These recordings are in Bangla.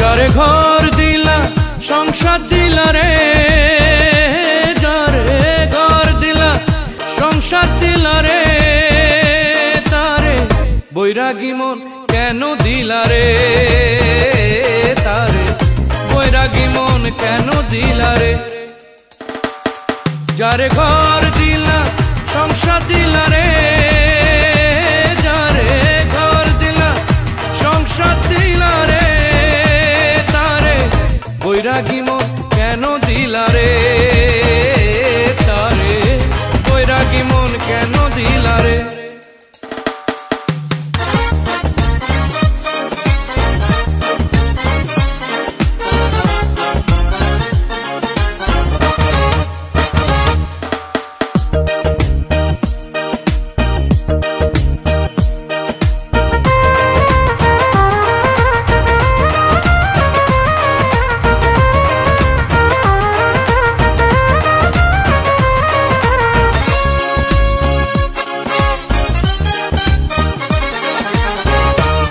যারে ঘর দিলা সংসার দিলা রে, যারে ঘর দিলা সংসার দিলা রে, তারে বৈরাগী মন কেন দিলা রে, তারে বৈরাগী মন কেন দিলা রে। যারে ঘর দিলা সংসার দিলা রে, যারে ঘর দিলা সংসার দিলা রে, তারে বৈরাগী মন কেন দিলা রে, তারে বৈরাগী মন কেন দিলা রে।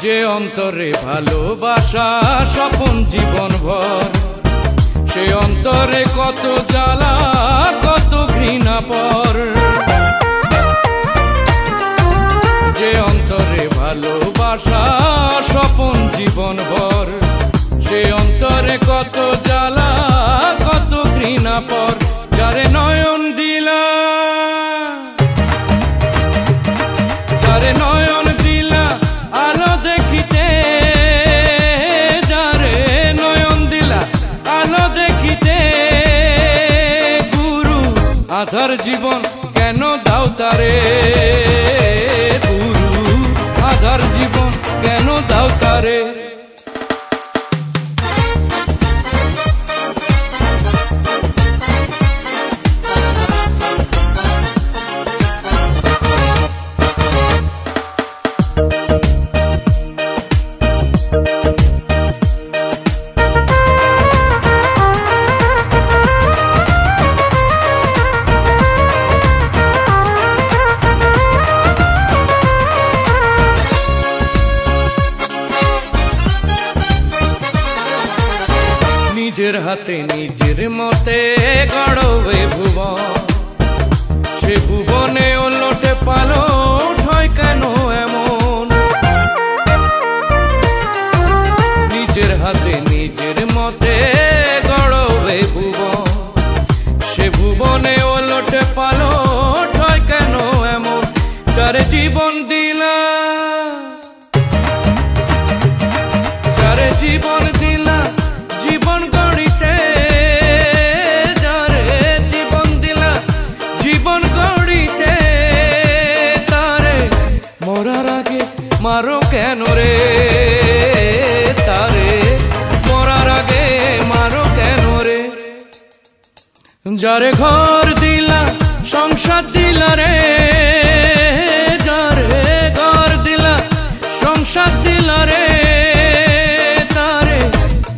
যে অন্তরে ভালোবাসা স্বপন জীবন ভর, সে অন্তরে কত জ্বালা কত ঘৃণা পর। যে অন্তরে ভালোবাসা স্বপন জীবন ভর, সে অন্তরে কত জ্বালা কত ঘৃণা পর। যারে নয়ন দিলা, যারে নয়ন দিলা আলো দেখিতে, যারে নয়ন দিলা আলো দেখিতে, গুরু আধার জীবন কেন দাও তারে, গুরু আধার জীবন কেন দাও তারে। নিজের হাতে নিজের মতে গড়বে ভুবন, সে ভুবনে ওলটে পালট হয় কেন এমন। নিজের হাতে নিজের মতে গড়বে ভুবন, সে ভুবনে ওলটে পালট হয় কেন এমন। যারে জীবন দিলা, যারে জীবন দিলা জীবন গড়িতে, যারে জীবন দিলা জীবন গড়িতে, তারে মরার আগে মারো কেন রে, তারে মরার আগে মারো কেন রে। যারে ঘর দিলা সংসার দিলা রে, যারে ঘর দিলা সংসার দিলা রে, তারে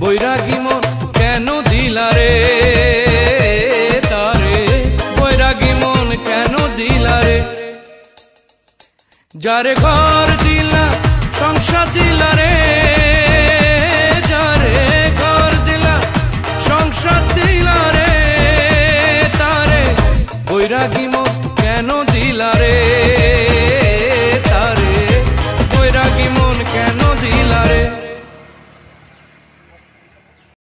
বৈরাগী মন কেন দিলা রে, তারে বৈরাগী মন কেন দিলা রে। যারে ঘর